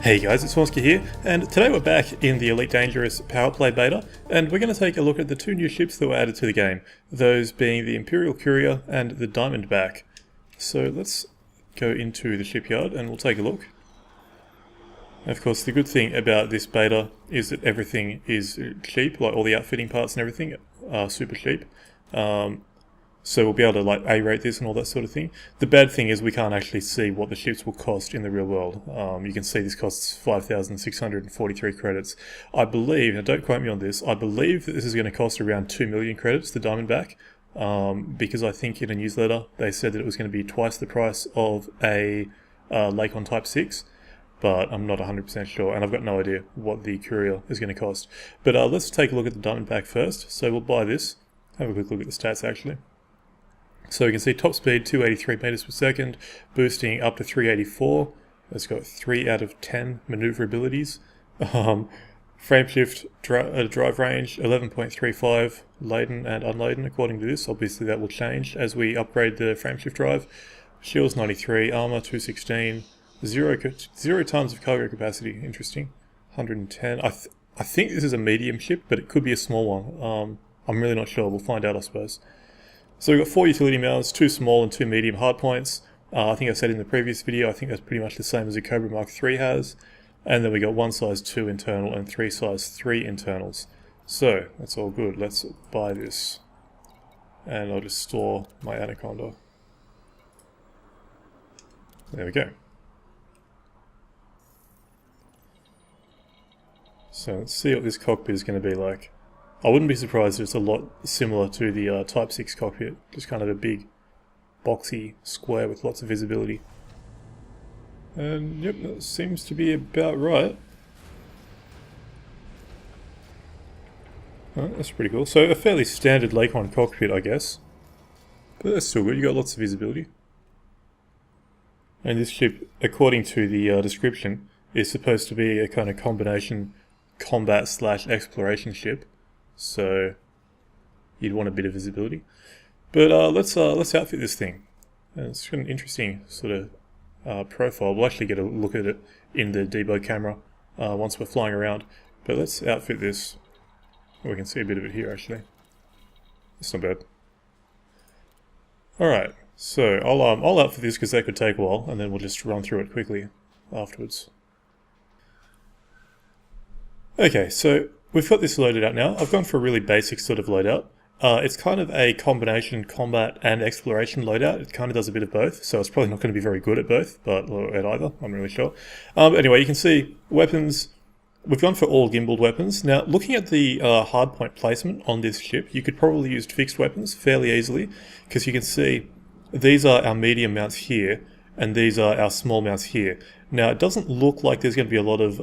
Hey guys, it's Vornskyr here, and today we're back in the Elite Dangerous Powerplay Beta, and we're going to take a look at the two new ships that were added to the game, those being the Imperial Courier and the Diamondback. So let's go into the shipyard and we'll take a look. Of course, the good thing about this beta is that everything is cheap, like all the outfitting parts and everything are super cheap. So we'll be able to like A-rate this and all that sort of thing. The bad thing is we can't actually see what the ships will cost in the real world. You can see this costs 5,643 credits. I believe, now don't quote me on this, I believe that this is going to cost around 2 million credits, the Diamondback, because I think in a newsletter they said that it was going to be twice the price of a Lakon Type 6. But I'm not 100% sure, and I've got no idea what the Courier is going to cost. But let's take a look at the Diamondback first. So we'll buy this. Have a quick look at the stats actually. So you can see top speed 283 meters per second, boosting up to 384. It's got 3 out of 10 maneuverabilities. Frameshift drive range 11.35 laden and unladen according to this. Obviously that will change as we upgrade the frameshift drive. Shields 93, armor 216, zero tons of cargo capacity. Interesting. 110. I think this is a medium ship, but it could be a small one. I'm really not sure. We'll find out, I suppose. So we've got 4 utility mounts, 2 small and 2 medium hardpoints. I think I said in the previous video, I think that's pretty much the same as a Cobra Mark III has. And then we got 1 size 2 internal and 3 size 3 internals. So that's all good. Let's buy this. And I'll just store my Anaconda. There we go. So let's see what this cockpit is going to be like. I wouldn't be surprised if it's a lot similar to the Type 6 cockpit, just kind of a big, boxy square with lots of visibility. And yep, that seems to be about right. Alright, that's pretty cool. So a fairly standard Lakon cockpit, I guess. But that's still good, you got lots of visibility. And this ship, according to the description, is supposed to be a kind of combination combat / exploration ship. So you'd want a bit of visibility, but let's outfit this thing. And it's got an interesting sort of profile. We'll actually get a look at it in the debug camera once we're flying around. But let's outfit this. We can see a bit of it here actually. It's not bad. All right, so I'll outfit this because that could take a while, and then we'll just run through it quickly afterwards. Okay, so we've got this loaded out now. I've gone for a really basic sort of loadout. It's kind of a combination combat and exploration loadout. It kind of does a bit of both, so it's probably not going to be very good at both, but or at either, I'm really sure. Anyway, you can see weapons. We've gone for all gimbaled weapons. Now, looking at the hardpoint placement on this ship, you could probably use fixed weapons fairly easily, because you can see these are our medium mounts here, and these are our small mounts here. Now, it doesn't look like there's going to be a lot of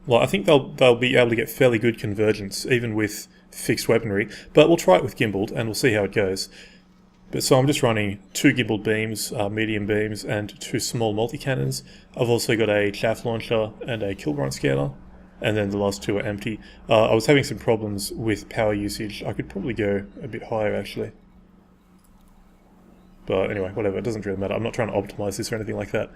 well, I think they'll be able to get fairly good convergence, even with fixed weaponry, but we'll try it with gimbaled, and we'll see how it goes. But so I'm just running 2 gimbaled beams, medium beams, and 2 small multi-cannons. I've also got a chaff launcher and a kill grunt scanner, and then the last 2 are empty. I was having some problems with power usage. I could probably go a bit higher, actually. But anyway, whatever, it doesn't really matter. I'm not trying to optimize this or anything like that.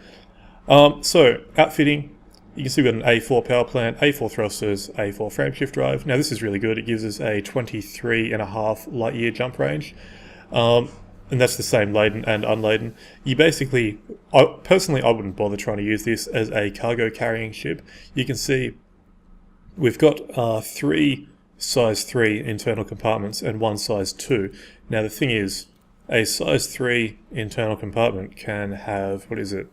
So, outfitting. You can see we've got an A4 power plant, A4 thrusters, A4 frameshift drive. Now this is really good. It gives us a 23.5 light year jump range. And that's the same laden and unladen. You basically, personally I wouldn't bother trying to use this as a cargo carrying ship. You can see we've got 3 size 3 internal compartments and 1 size 2. Now the thing is, a size 3 internal compartment can have, what is it?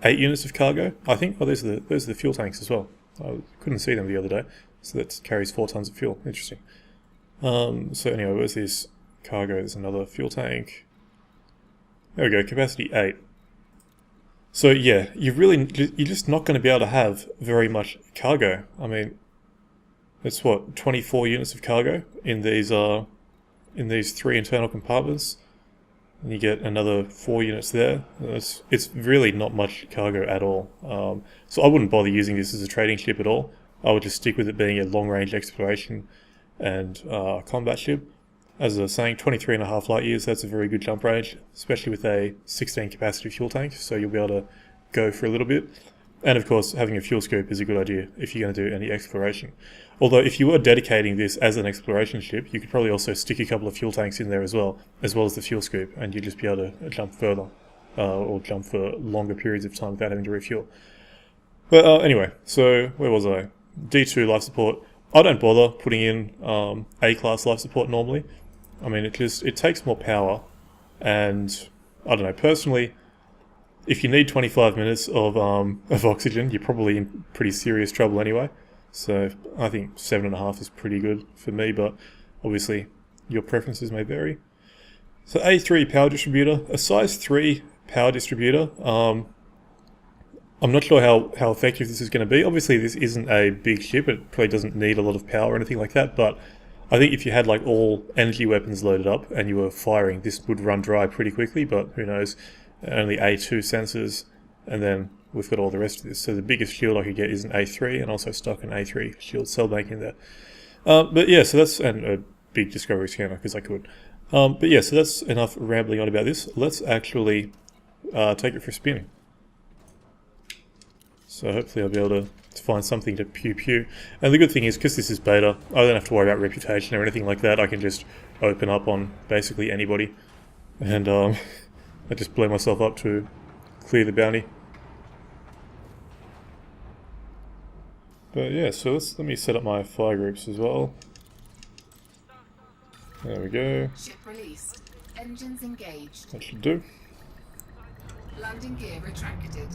8 units of cargo, I think. Oh, those are the fuel tanks as well. I couldn't see them the other day. So that carries 4 tons of fuel. Interesting. So anyway, where's this cargo? There's another fuel tank. There we go, capacity 8. So yeah, you're just not going to be able to have very much cargo. I mean, it's what, 24 units of cargo in these 3 internal compartments. And you get another 4 units there. It's really not much cargo at all. So I wouldn't bother using this as a trading ship at all. I would just stick with it being a long-range exploration and combat ship. As I was saying, 23.5 light years, that's a very good jump range, especially with a 16 capacity fuel tank, so you'll be able to go for a little bit. And of course, having a fuel scoop is a good idea if you're going to do any exploration. Although if you were dedicating this as an exploration ship, you could probably also stick a couple of fuel tanks in there as well as the fuel scoop, and you'd just be able to jump further, or jump for longer periods of time without having to refuel. But anyway, so where was I? D2 life support. I don't bother putting in A-class life support normally. I mean, it takes more power, and I don't know, personally, if you need 25 minutes of oxygen, you're probably in pretty serious trouble anyway. So I think 7.5 is pretty good for me, but obviously your preferences may vary. So A3 power distributor, a size 3 power distributor. I'm not sure how effective this is going to be. Obviously this isn't a big ship, it probably doesn't need a lot of power or anything like that, but I think if you had like all energy weapons loaded up and you were firing, this would run dry pretty quickly, but who knows. Only A2 sensors, and then we've got all the rest of this. So the biggest shield I could get is an A3, and also stuck an A3 shield cell bank in there. But yeah, so that's, and a big discovery scanner, because I could. But yeah, so that's enough rambling on about this. Let's actually take it for a spin. So hopefully I'll be able to find something to pew. And the good thing is, because this is beta, I don't have to worry about reputation or anything like that. I can just open up on basically anybody, and I just blow myself up to clear the bounty. But yeah, so let me set up my fire groups as well. There we go. Ship released. Engines engaged. That should do. Landing gear retracted.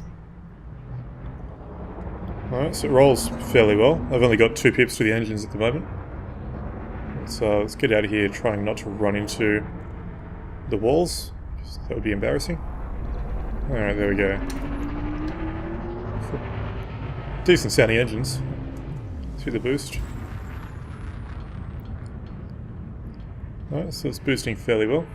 Alright, so it rolls fairly well. I've only got 2 pips to the engines at the moment. So let's get out of here, trying not to run into the walls. That would be embarrassing. Alright, there we go. Decent sounding engines. Through the boost. Alright, so it's boosting fairly well.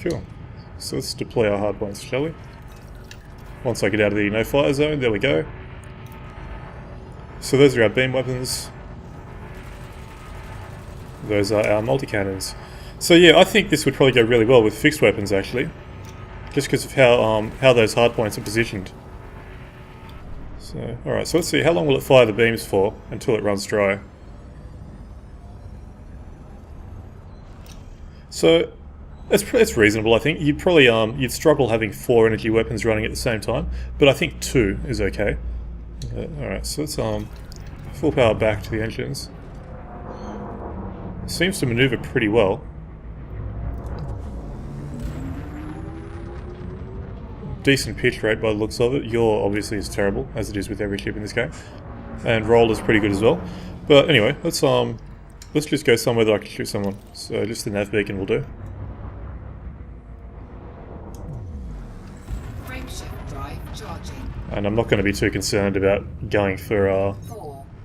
Cool. So let's deploy our hardpoints, shall we? Once I get out of the no-fire zone, there we go. So those are our beam weapons. Those are our multi-cannons. So yeah, I think this would probably go really well with fixed weapons actually. Just because of how those hardpoints are positioned. So, alright, so let's see, how long will it fire the beams for until it runs dry? So, it's reasonable, I think. You'd probably you'd struggle having 4 energy weapons running at the same time, but I think 2 is okay. Alright, so let's full power back to the engines. Seems to maneuver pretty well. Decent pitch rate by the looks of it. Yaw obviously is terrible, as it is with every ship in this game. And roll is pretty good as well. But anyway, let's just go somewhere that I can shoot someone. So just the nav beacon will do. And I'm not going to be too concerned about going for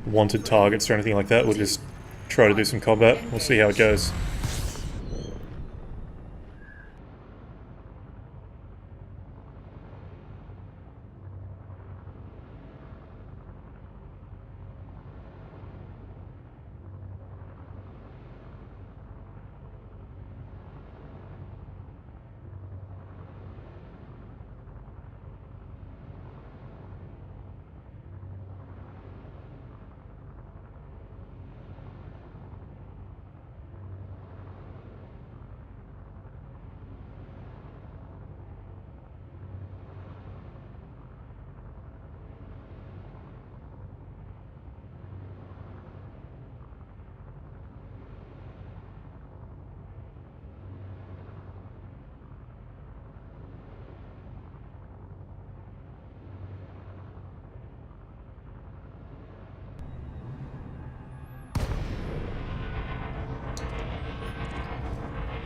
wanted targets or anything like that. We'll just try to do some combat. We'll see how it goes.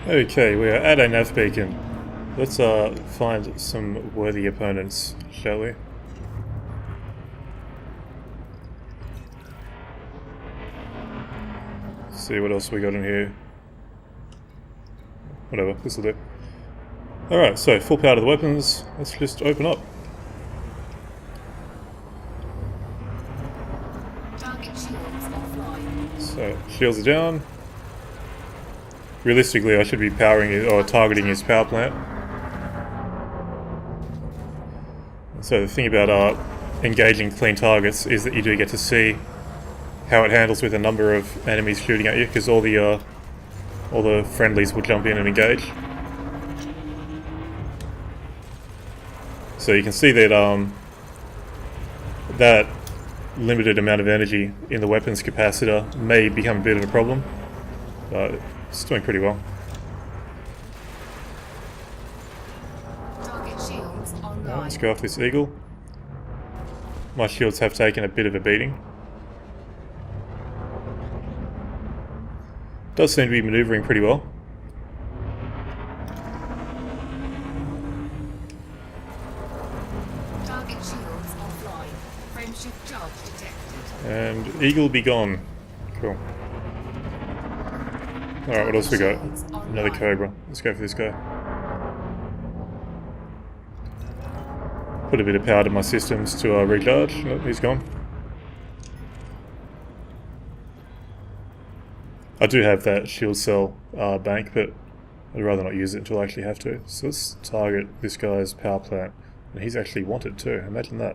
Okay, we are at a nav beacon. Let's find some worthy opponents, shall we? See what else we got in here. Whatever, this'll do. Alright, so full power to the weapons. Let's just open up. Target shields offline. So shields are down. Realistically, I should be powering it or targeting his power plant. So the thing about engaging clean targets is that you do get to see how it handles with a number of enemies shooting at you, because all the friendlies will jump in and engage. So you can see that that limited amount of energy in the weapons capacitor may become a bit of a problem, but it's doing pretty well. Target shields online. Right, let's go off this eagle. My shields have taken a bit of a beating. Does seem to be maneuvering pretty well. Target shields offline. Frameshift charge detected. And eagle be gone. Cool. Alright, what else we got? Another Cobra. Let's go for this guy. Put a bit of power to my systems to recharge. Oh, he's gone. I do have that shield cell bank, but I'd rather not use it until I actually have to. So let's target this guy's power plant. And he's actually wanted too, imagine that.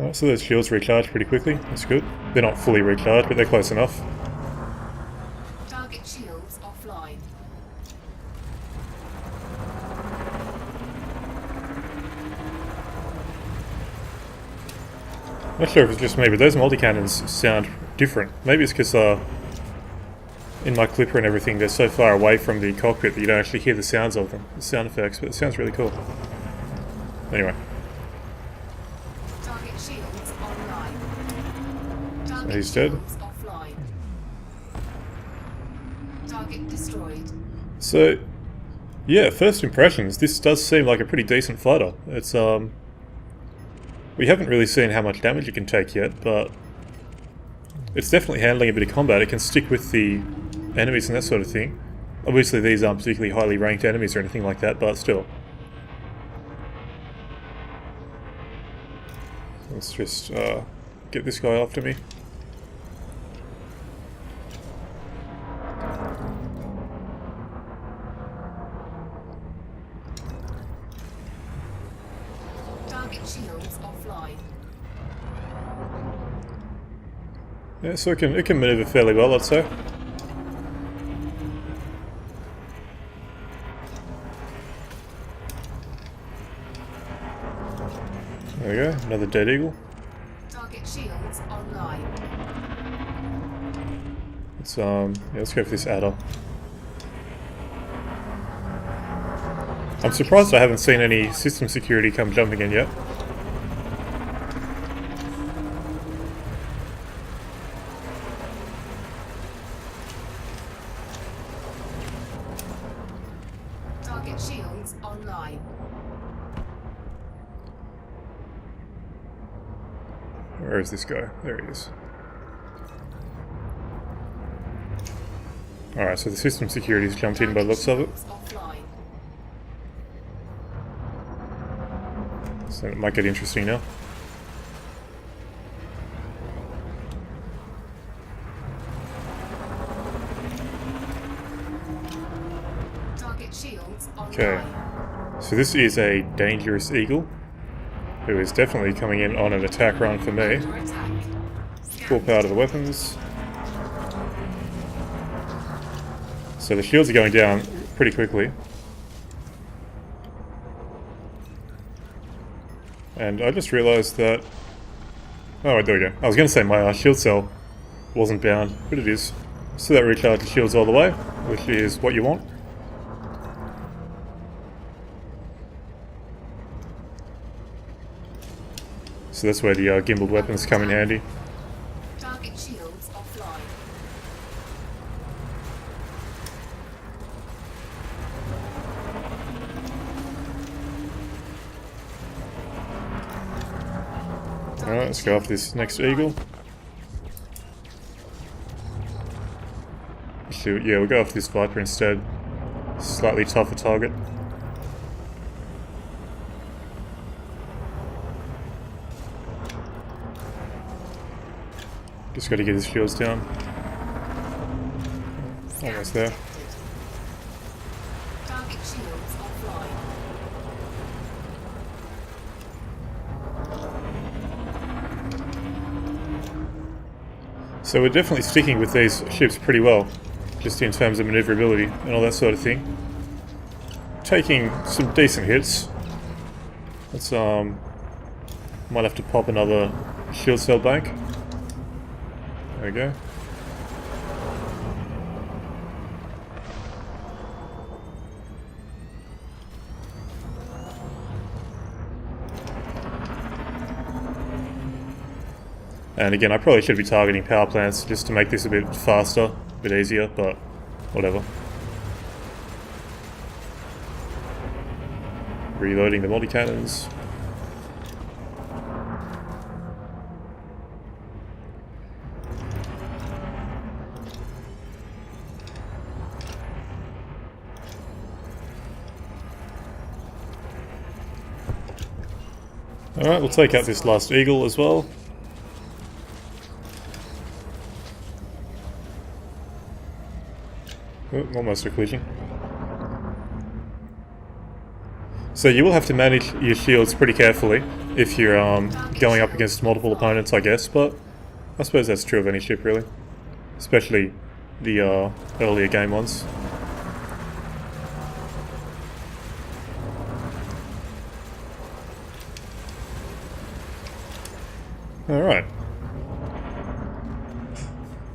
Alright, so those shields recharge pretty quickly, that's good. They're not fully recharged, but they're close enough. Target shields offline. Not sure if it's just me, but those multi-cannons sound different. Maybe it's because in my clipper and everything, they're so far away from the cockpit that you don't actually hear the sounds of them, the sound effects, but it sounds really cool. Anyway. Target shields online. Target He's dead. shields offline. Target destroyed. So, yeah, first impressions, this does seem like a pretty decent fighter. It's, we haven't really seen how much damage it can take yet, but it's definitely handling a bit of combat. It can stick with the enemies and that sort of thing. Obviously these aren't particularly highly ranked enemies or anything like that, but still. Let's just get this guy after me. Target shields offline. Yeah, so it can maneuver fairly well, I'd say. There we go, another dead eagle. Target shields online. Let's yeah, let's go for this adder. I'm surprised I haven't seen any system security come jumping in yet. Target shields online. Where is this guy? There he is. Alright, so the system security's jumped in by the looks of it. Offline. So it might get interesting now. Target shields online. Okay, so this is a dangerous eagle, who is definitely coming in on an attack run for me. Under attack. Full power to the weapons. So the shields are going down pretty quickly. And I just realised that... Oh, there we go. I was going to say my shield cell wasn't bound, but it is. So that recharges shields all the way, which is what you want. So that's where the gimbaled weapons come in handy. Target shields offline. Alright, let's go after this next eagle. Actually, yeah, we'll go after this Viper instead. Slightly tougher target. Just got to get his shields down. Almost there. Target shields offline. So we're definitely sticking with these ships pretty well, just in terms of maneuverability and all that sort of thing. Taking some decent hits. Let's might have to pop another shield cell bank. There we go. And again, I probably should be targeting power plants just to make this a bit faster, a bit easier, but whatever. Reloading the multi-cannons. Alright, we'll take out this last eagle as well. Oh, almost a collision. So you will have to manage your shields pretty carefully if you're going up against multiple opponents, I guess, but I suppose that's true of any ship really. Especially the earlier game ones. Alright.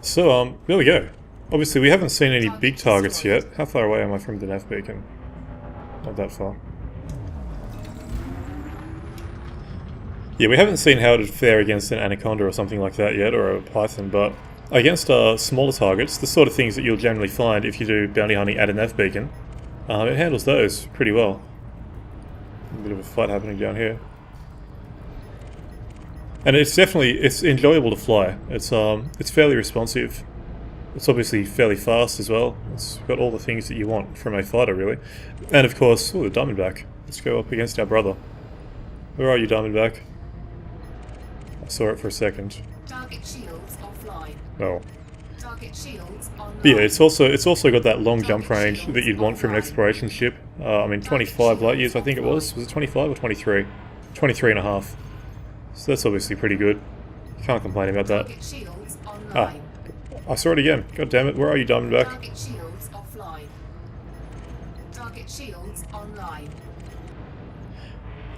So, there we go. Obviously we haven't seen any big targets yet. How far away am I from the nav beacon? Not that far. Yeah, we haven't seen how it would fare against an Anaconda or something like that yet, or a Python, but against smaller targets, the sort of things that you'll generally find if you do bounty hunting at a nav beacon, it handles those pretty well. A bit of a fight happening down here. And it's enjoyable to fly. It's fairly responsive. It's obviously fairly fast as well. It's got all the things that you want from a fighter, really. And of course, the Diamondback. Let's go up against our brother. Where are you, Diamondback? I saw it for a second. Target shields offline. Oh. Target shields online. But yeah, it's also got that long jump range that you'd want from an exploration ship. I mean, 25 light years, I think it was. Was it 25 or 23? 23 and a half. So that's obviously pretty good. Can't complain about that. Target shields online. Ah, I saw it again. God damn it! Where are you, Diamondback? Target shields offline. Target shields online.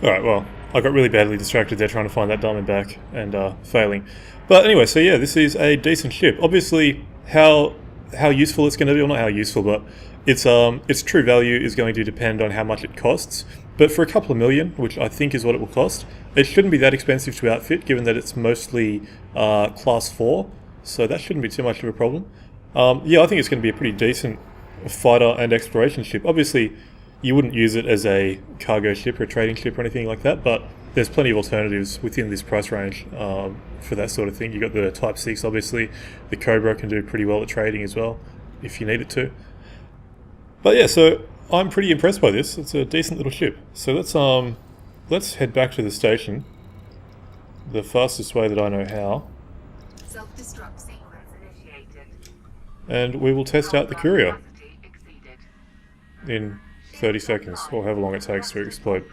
Alright, well, I got really badly distracted there trying to find that Diamondback and failing. But anyway, so yeah, this is a decent ship. Obviously, how useful it's going to be, or not how useful, but its true value is going to depend on how much it costs. But for a couple of million, which I think is what it will cost, it shouldn't be that expensive to outfit, given that it's mostly Class 4, so that shouldn't be too much of a problem. Yeah, I think it's going to be a pretty decent fighter and exploration ship. Obviously, you wouldn't use it as a cargo ship or a trading ship or anything like that, but there's plenty of alternatives within this price range for that sort of thing. You've got the Type 6, obviously. The Cobra can do pretty well at trading as well, if you need it to. But yeah, so I'm pretty impressed by this. It's a decent little ship. So let's head back to the station, the fastest way that I know how. Self-destruct sequence initiated. And we will test out the Courier in 30 seconds, or however long it takes to explode.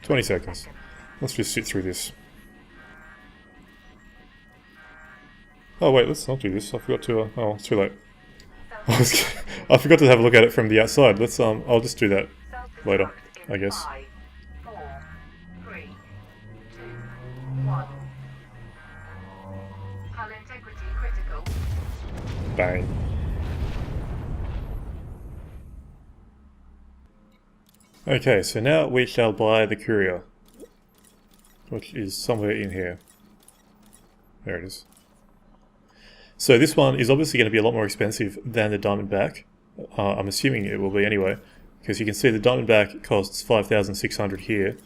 20 seconds. Let's just sit through this. Oh wait, let's not do this. I forgot to, oh, it's too late. I forgot to have a look at it from the outside. Let's, I'll just do that later, I guess. 4, 3, 2, 1. Hull integrity critical. Bang. Okay, so now we shall buy the Courier, which is somewhere in here. There it is. So this one is obviously going to be a lot more expensive than the Diamondback. I'm assuming it will be anyway, because you can see the Diamondback costs 5,600 here.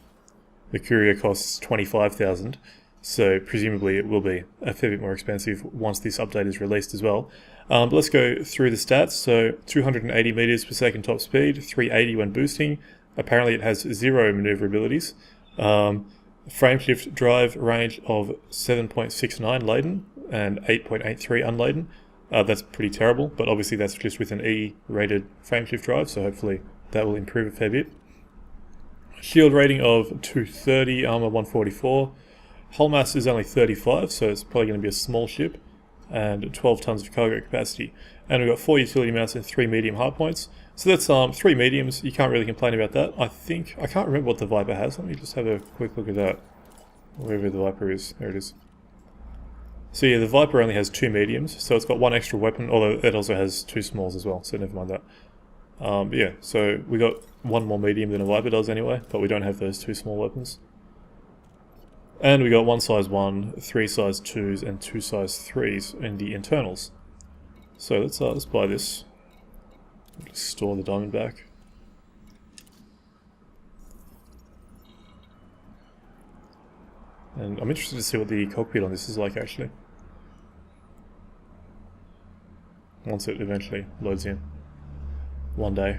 The Courier costs 25,000, so presumably it will be a fair bit more expensive once this update is released as well. But let's go through the stats. So 280 meters per second top speed, 380 when boosting. Apparently it has 0 maneuverabilities. Frameshift drive range of 7.69 laden and 8.83 unladen. That's pretty terrible, but obviously that's just with an E-rated frameshift drive, so hopefully that will improve a fair bit. Shield rating of 230, armor 144. Hull mass is only 35, so it's probably going to be a small ship, and 12 tons of cargo capacity. And we've got 4 utility mounts and 3 medium hardpoints. So that's 3 mediums. You can't really complain about that. I can't remember what the Viper has. Let me just have a quick look at that. Wherever the Viper is. There it is. So yeah, the Viper only has 2 mediums, so it's got 1 extra weapon, although it also has 2 smalls as well, so never mind that. But yeah, so we got 1 more medium than a Viper does anyway, but we don't have those 2 small weapons. And we got 1 size 1, 3 size 2s, and 2 size 3s in the internals. So let's buy this. Just store the Diamondback. And I'm interested to see what the cockpit on this is like actually. Once it eventually loads in. One day.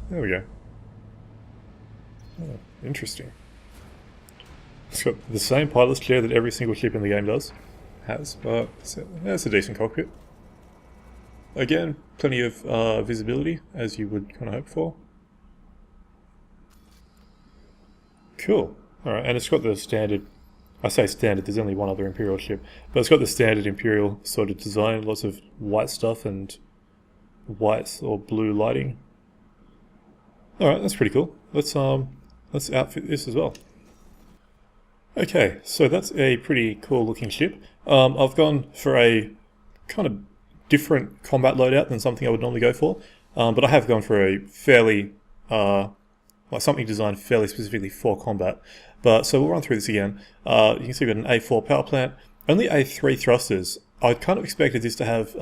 There we go. Oh, interesting. It's got the same pilot's chair that every single ship in the game has, but it's a decent cockpit. Again, plenty of visibility, as you would kind of hope for. Cool. Alright, and it's got the standard, I say standard, there's only one other Imperial ship, but it's got the standard Imperial sort of design, lots of white stuff and white or blue lighting. Alright, that's pretty cool. Let's outfit this as well. Okay, so that's a pretty cool looking ship. I've gone for a kind of different combat loadout than something I would normally go for, but I have gone for a fairly, like something designed fairly specifically for combat. But so we'll run through this again. You can see we've got an A4 power plant, only A3 thrusters. I kind of expected this to have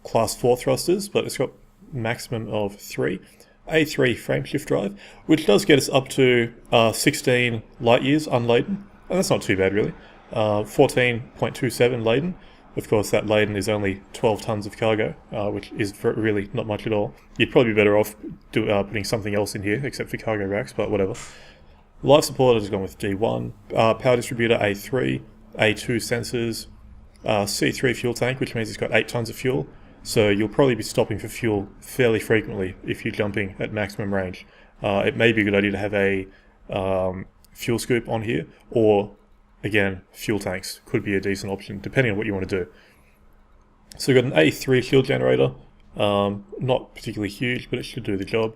class 4 thrusters, but it's got maximum of 3. A3 frameshift drive, which does get us up to 16 light years unladen, and that's not too bad really. 14.27 laden. Of course, that laden is only 12 tons of cargo, which is really not much at all. You'd probably be better off putting something else in here, except for cargo racks, but whatever. Life support, I've just gone with D1. Power distributor, A3. A2 sensors. C3 fuel tank, which means it's got 8 tons of fuel. So you'll probably be stopping for fuel fairly frequently if you're jumping at maximum range. It may be a good idea to have a fuel scoop on here, or again, fuel tanks could be a decent option depending on what you want to do. So we've got an A3 shield generator, not particularly huge, but it should do the job.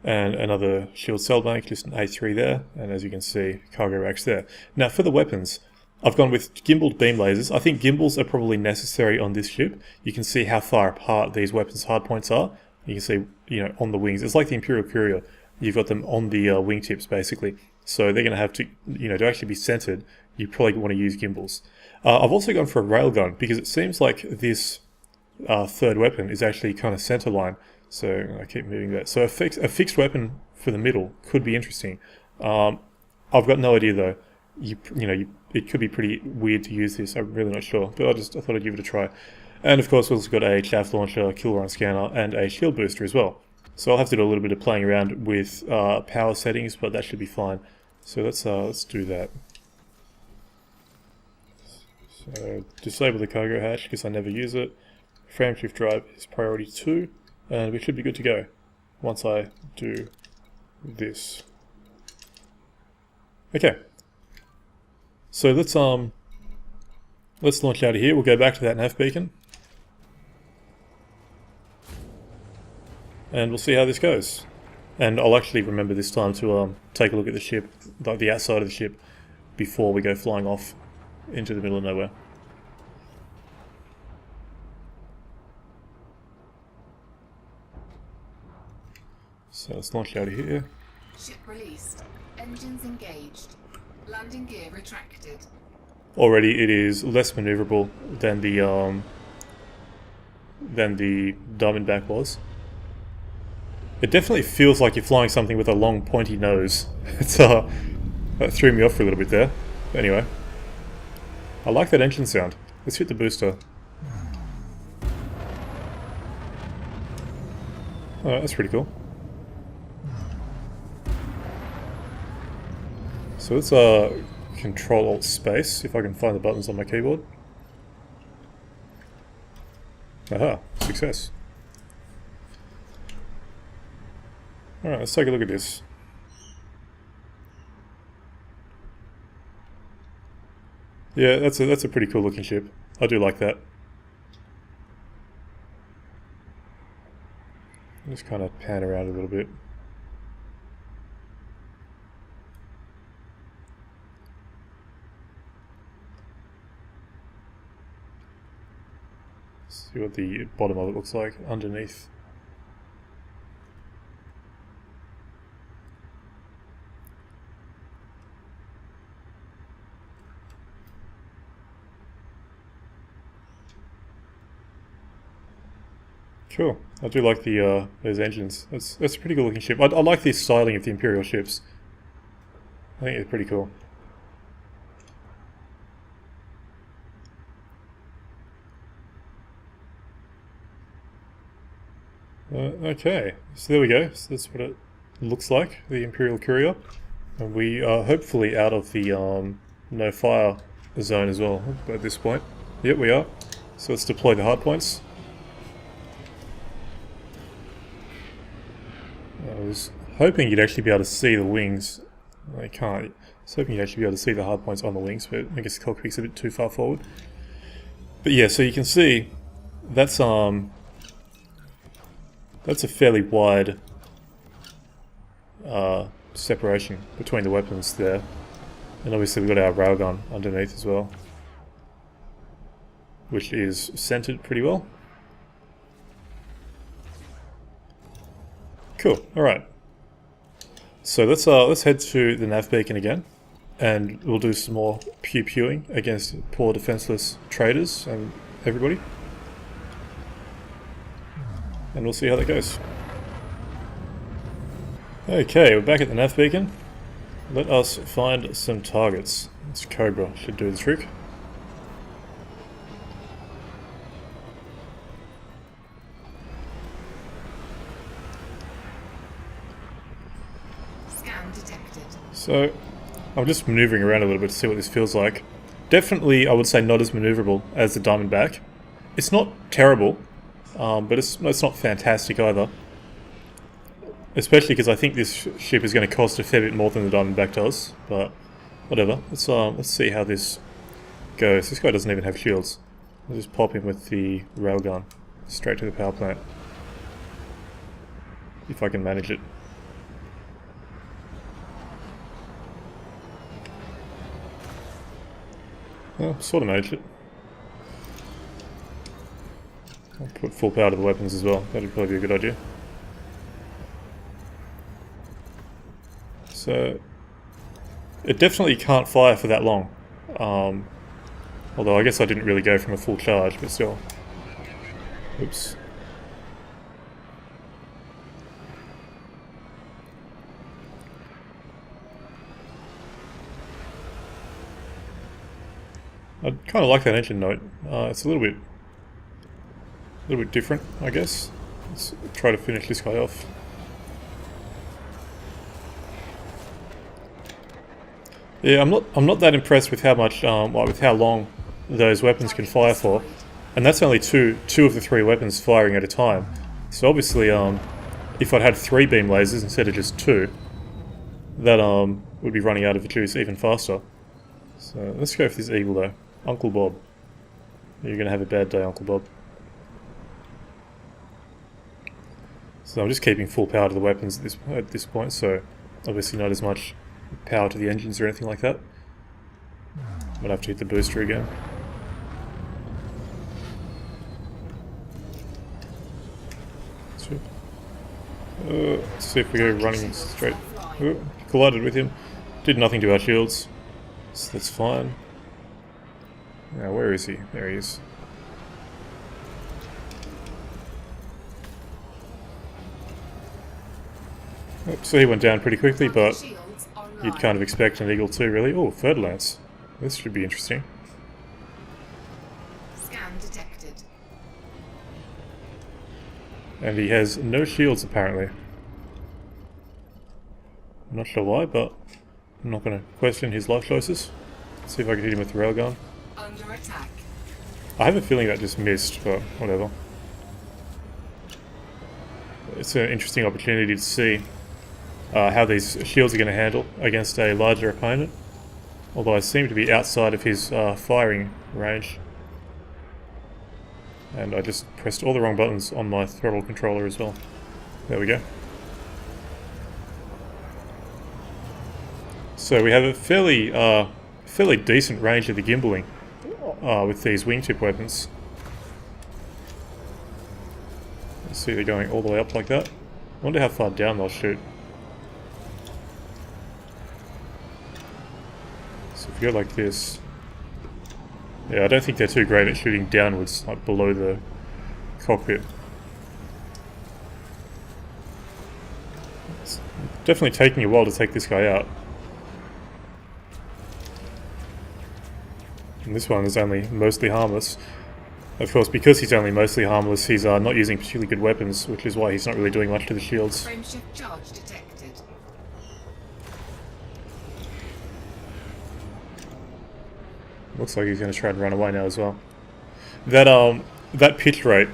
And another shield cell bank, just an A3 there, and as you can see, cargo racks there. Now for the weapons, I've gone with gimbaled beam lasers. I think gimbals are probably necessary on this ship. You can see how far apart these weapons hardpoints are. You can see, on the wings. It's like the Imperial Courier. You've got them on the wingtips, basically. So they're going to have to, to actually be centered, you probably want to use gimbals. I've also gone for a railgun, because it seems like this third weapon is actually kind of centerline. So I keep moving that. So a fixed weapon for the middle could be interesting. I've got no idea though. It could be pretty weird to use this. I'm really not sure, but I thought I'd give it a try. And of course, we've also got a chaff launcher, kill run scanner, and a shield booster as well. So I'll have to do a little bit of playing around with power settings, but that should be fine. So let's do that. So disable the cargo hatch because I never use it. Frameshift drive is priority 2, and we should be good to go once I do this. Okay. So let's launch out of here. We'll go back to that nav beacon, and we'll see how this goes. And I'll actually remember this time to take a look at the ship, like the outside of the ship, before we go flying off into the middle of nowhere. So let's launch out of here. Ship released. Engines engaged. Landing gear retracted. Already it is less maneuverable than the Diamondback was. It definitely feels like you're flying something with a long pointy nose. It's that threw me off for a little bit there. But anyway, I like that engine sound. Let's hit the booster. Alright, that's pretty cool. So let's Control-Alt-Space, if I can find the buttons on my keyboard. Aha, success. Alright, let's take a look at this. Yeah, that's a pretty cool looking ship. I do like that. Just kind of pan around a little bit. See what the bottom of it looks like underneath. Cool. I do like the those engines. That's a pretty cool looking ship. I like the styling of the Imperial ships. I think it's pretty cool. Okay, so there we go. So that's what it looks like, the Imperial Courier. And we are hopefully out of the no fire zone as well at this point. Yep, we are. So let's deploy the hardpoints. I was hoping you'd actually be able to see the wings. I can't. I was hoping you'd actually be able to see the hardpoints on the wings, but I guess the cockpit's a bit too far forward. But yeah, so you can see that's a fairly wide separation between the weapons there. And obviously we've got our railgun underneath as well, which is centered pretty well. Cool. All right. So let's head to the nav beacon again, and we'll do some more pew-pewing against poor defenseless traders and everybody. And we'll see how that goes. Okay, we're back at the nav beacon. Let us find some targets. This Cobra should do the trick. Scan detected. So, I'm just maneuvering around a little bit to see what this feels like. Definitely, I would say not as maneuverable as the Diamondback. It's not terrible, but it's not fantastic either. Especially because I think this ship is going to cost a fair bit more than the Diamondback does. But whatever. Let's see how this goes. This guy doesn't even have shields. I'll just pop him with the railgun straight to the power plant, if I can manage it. Well, sort of managed it. I'll put full power to the weapons as well. That'd probably be a good idea. So, it definitely can't fire for that long. Although I guess I didn't really go from a full charge, but still. Oops. I kind of like that engine note. It's a little bit different, I guess. Let's try to finish this guy off. Yeah, I'm not that impressed with how much, with how long those weapons can fire for, and that's only two of the three weapons firing at a time. So obviously, if I'd had 3 beam lasers instead of just 2, that would be running out of juice even faster. So let's go for this eagle though. Uncle Bob. You're gonna have a bad day, Uncle Bob. So I'm just keeping full power to the weapons at this point, so obviously not as much power to the engines or anything like that. I'm gonna have to hit the booster again. Let's see if we go running straight. Oh, collided with him. Did nothing to our shields, so that's fine. Now, where is he? There he is. Oh, so he went down pretty quickly, but you'd kind of expect an Eagle 2, really. Oh, third lance. This should be interesting. Scan detected. And he has no shields, apparently. I'm not sure why, but I'm not going to question his life choices. Let's see if I can hit him with the railgun. Under attack. I have a feeling that just missed, but whatever. It's an interesting opportunity to see how these shields are going to handle against a larger opponent. Although I seem to be outside of his firing range. And I just pressed all the wrong buttons on my throttle controller as well. There we go. So we have a fairly decent range of the gimbaling with these wingtip weapons. Let's see, they're going all the way up like that. I wonder how far down they'll shoot. So if you go like this... Yeah, I don't think they're too great at shooting downwards, like below the cockpit. It's definitely taking a while to take this guy out. And this one is only mostly harmless. Of course, because he's only mostly harmless, he's not using particularly good weapons, which is why he's not really doing much to the shields. Frameshift charge detected. Looks like he's going to try and run away now as well. That pitch rate,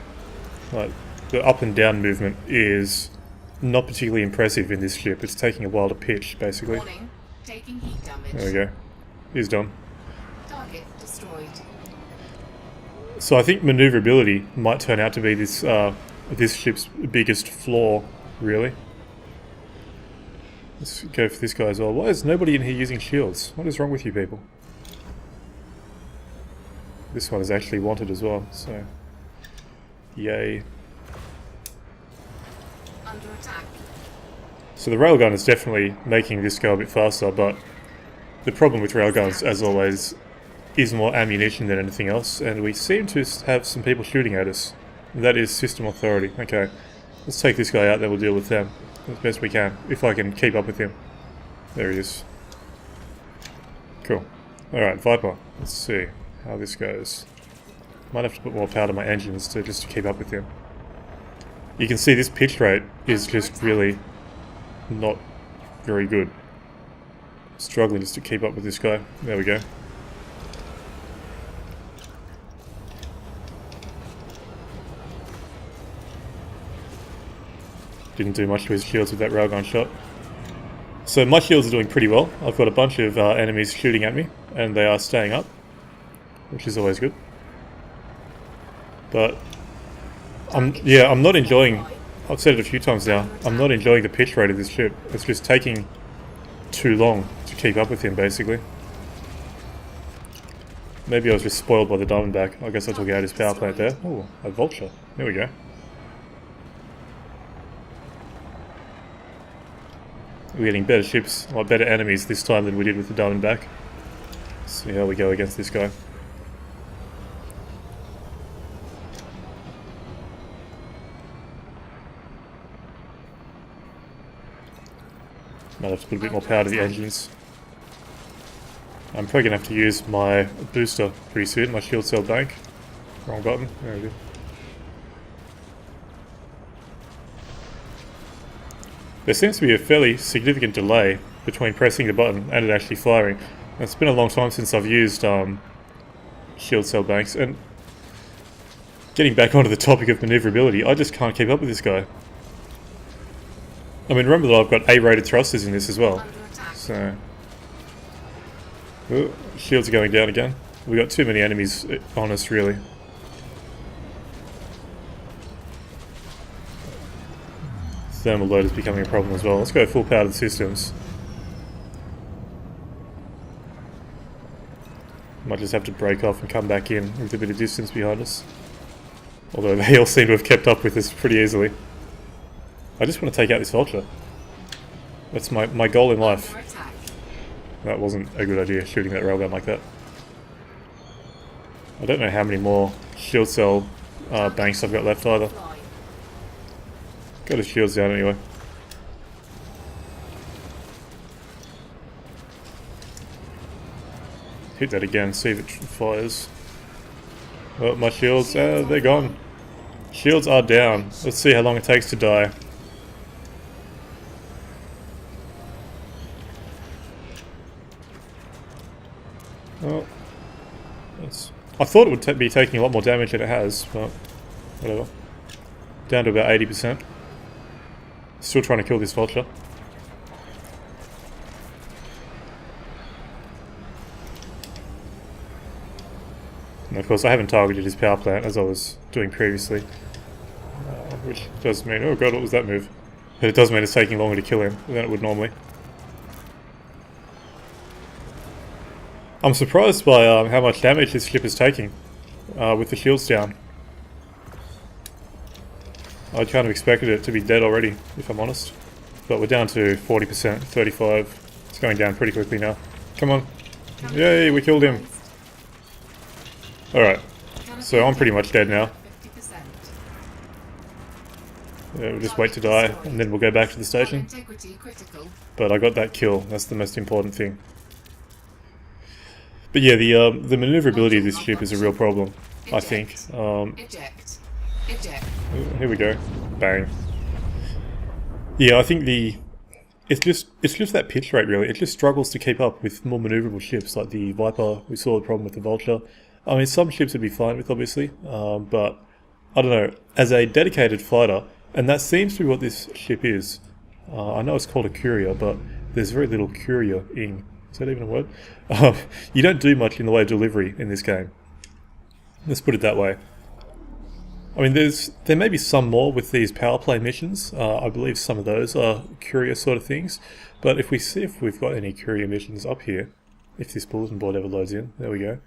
like the up and down movement, is not particularly impressive in this ship. It's taking a while to pitch, basically. Warning. Taking heat damage. There we go. He's done. Target destroyed. So I think maneuverability might turn out to be this this ship's biggest flaw, really. Let's go for this guy as well. Why is nobody in here using shields? What is wrong with you people? This one is actually wanted as well, so... Yay. Under attack. So the railgun is definitely making this go a bit faster, but the problem with railguns, as always, is more ammunition than anything else, and we seem to have some people shooting at us. That is system authority. Okay, let's take this guy out, then we'll deal with them as best we can, if I can keep up with him. There he is. Cool. Alright, Viper. Let's see how this goes. Might have to put more power to my engines just to keep up with him. You can see this pitch rate is just really not very good. Struggling just to keep up with this guy. There we go. Didn't do much to his shields with that railgun shot. So my shields are doing pretty well. I've got a bunch of enemies shooting at me, and they are staying up, which is always good. But I'm not enjoying. I've said it a few times now. I'm not enjoying the pitch rate of this ship. It's just taking too long to keep up with him, basically. Maybe I was just spoiled by the Diamondback. I guess I took out his power plant there. Oh, a vulture. There we go. We're getting better ships, or better enemies this time than we did with the Diamondback. Let's see how we go against this guy. Might have to put a bit more power to the engines. I'm probably going to have to use my booster pretty soon, my shield cell bank. Wrong button. There we go. There seems to be a fairly significant delay between pressing the button and it actually firing. It's been a long time since I've used shield cell banks, and getting back onto the topic of maneuverability, I just can't keep up with this guy. I mean, remember that I've got A-rated thrusters in this as well, so... Ooh, shields are going down again. We've got too many enemies on us, really. Thermal load is becoming a problem as well. Let's go full power to the systems. Might just have to break off and come back in with a bit of distance behind us. Although they all seem to have kept up with us pretty easily. I just want to take out this vulture. That's my goal in life. That wasn't a good idea, shooting that railgun like that. I don't know how many more shield cell banks I've got left either. Got his shields down anyway. Hit that again, see if it fires. Oh, my shields, they're gone. Shields are down. Let's see how long it takes to die. Well, I thought it would be taking a lot more damage than it has, but whatever. Down to about 80%. Still trying to kill this vulture. And of course I haven't targeted his power plant as I was doing previously. Which does mean, oh god, what was that move? But it does mean it's taking longer to kill him than it would normally. I'm surprised by how much damage this ship is taking with the shields down. I kind of expected it to be dead already, if I'm honest. But we're down to 40%, 35. It's going down pretty quickly now. Come on. Yay, we killed him. Alright, so I'm pretty much dead now. Yeah, we'll just wait to die, and then we'll go back to the station. But I got that kill, that's the most important thing. But yeah, the maneuverability of this ship is a real problem, I think. Here we go. Bang. Yeah, I think it's just that pitch rate really. It just struggles to keep up with more maneuverable ships like the Viper. We saw the problem with the Vulture. I mean, some ships would be fine with, obviously, but I don't know. As a dedicated fighter, and that seems to be what this ship is. I know it's called a courier, but there's very little courier-ing. Is that even a word? You don't do much in the way of delivery in this game. Let's put it that way. I mean, there may be some more with these power play missions. I believe some of those are courier sort of things. But if we see if we've got any courier missions up here, if this bulletin board ever loads in, there we go.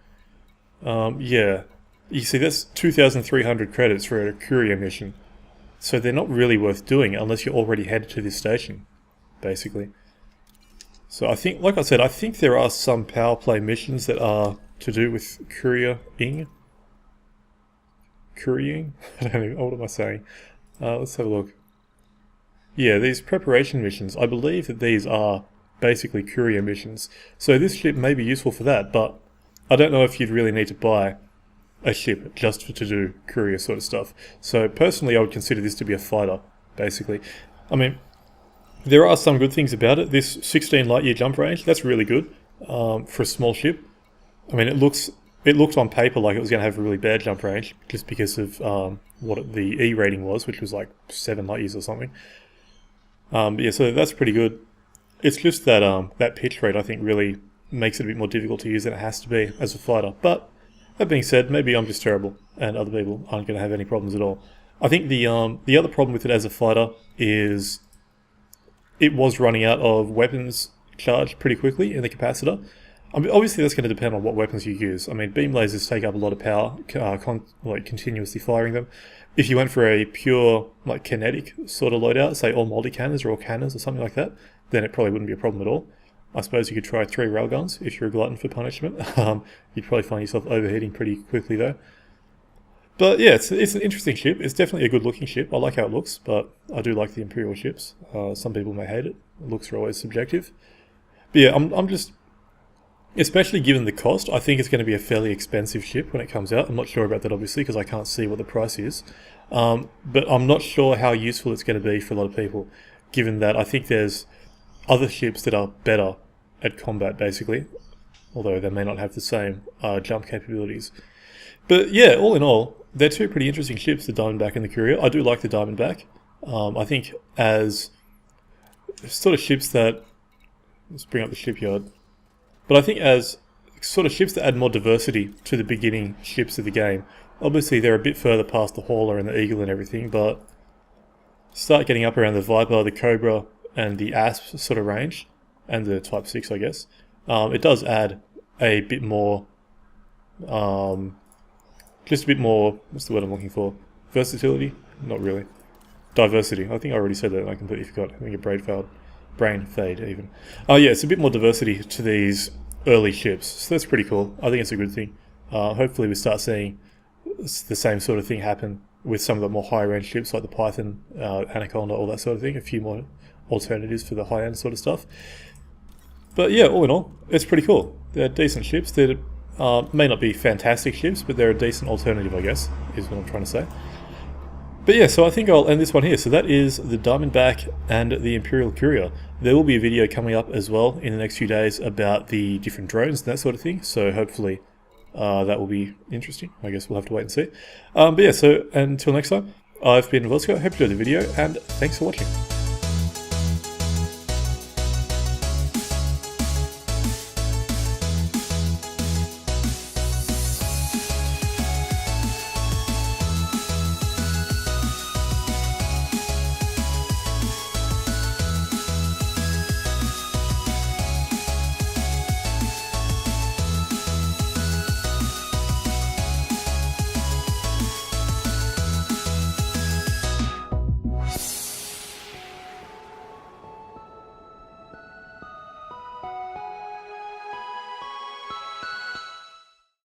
Yeah, you see that's 2,300 credits for a courier mission. So they're not really worth doing unless you're already headed to this station, basically. So I think, like I said, I think there are some power play missions that are to do with courier-ing. Couriering? I don't know, what am I saying? Let's have a look. Yeah, these preparation missions, I believe that these are basically courier missions. So this ship may be useful for that, but I don't know if you'd really need to buy a ship just to do courier sort of stuff. So personally I would consider this to be a fighter, basically. I mean, there are some good things about it. This 16 light year jump range, that's really good for a small ship. I mean, it looked on paper like it was going to have a really bad jump range just because of what the E rating was, which was like 7 light years or something. But yeah, so that's pretty good. It's just that that pitch rate I think really makes it a bit more difficult to use than it has to be as a fighter. But that being said, maybe I'm just terrible and other people aren't going to have any problems at all. I think the other problem with it as a fighter is it was running out of weapons charge pretty quickly in the capacitor. I mean, obviously that's going to depend on what weapons you use. I mean, beam lasers take up a lot of power, like continuously firing them. If you went for a pure, like, kinetic sort of loadout, say all multi-cannons or all cannons or something like that, then it probably wouldn't be a problem at all. I suppose you could try 3 railguns if you're a glutton for punishment. You'd probably find yourself overheating pretty quickly though. But yeah, it's an interesting ship. It's definitely a good looking ship. I like how it looks, but I do like the Imperial ships. Some people may hate it. Looks are always subjective. But yeah, I'm just, especially given the cost, I think it's going to be a fairly expensive ship when it comes out. I'm not sure about that obviously because I can't see what the price is. But I'm not sure how useful it's going to be for a lot of people, given that I think there's other ships that are better at combat basically, although they may not have the same jump capabilities. But yeah, all in all, they're two pretty interesting ships, the Diamondback and the Courier. I do like the Diamondback. I think as sort of ships that, let's bring up the shipyard, but I think as sort of ships that add more diversity to the beginning ships of the game. Obviously they're a bit further past the Hauler and the Eagle and everything, but start getting up around the Viper, the Cobra, and the Asp sort of range, and the Type 6 I guess, it does add a bit more, just a bit more, what's the word I'm looking for? Versatility? Not really. Diversity. I think I already said that and I completely forgot. I think a brain fade even. Oh yeah, it's a bit more diversity to these early ships, so that's pretty cool. I think it's a good thing. Hopefully we start seeing the same sort of thing happen with some of the more high-range ships like the Python, Anaconda, all that sort of thing. A few more alternatives for the high-end sort of stuff. But yeah, all in all, it's pretty cool. They're decent ships. They may not be fantastic ships, but they're a decent alternative, I guess, is what I'm trying to say. But yeah, so I think I'll end this one here. So that is the Diamondback and the Imperial Courier. There will be a video coming up as well in the next few days about the different drones and that sort of thing. So hopefully that will be interesting. I guess we'll have to wait and see. But yeah, so until next time, I've been Vornskyr. Hope you enjoyed the video, and thanks for watching.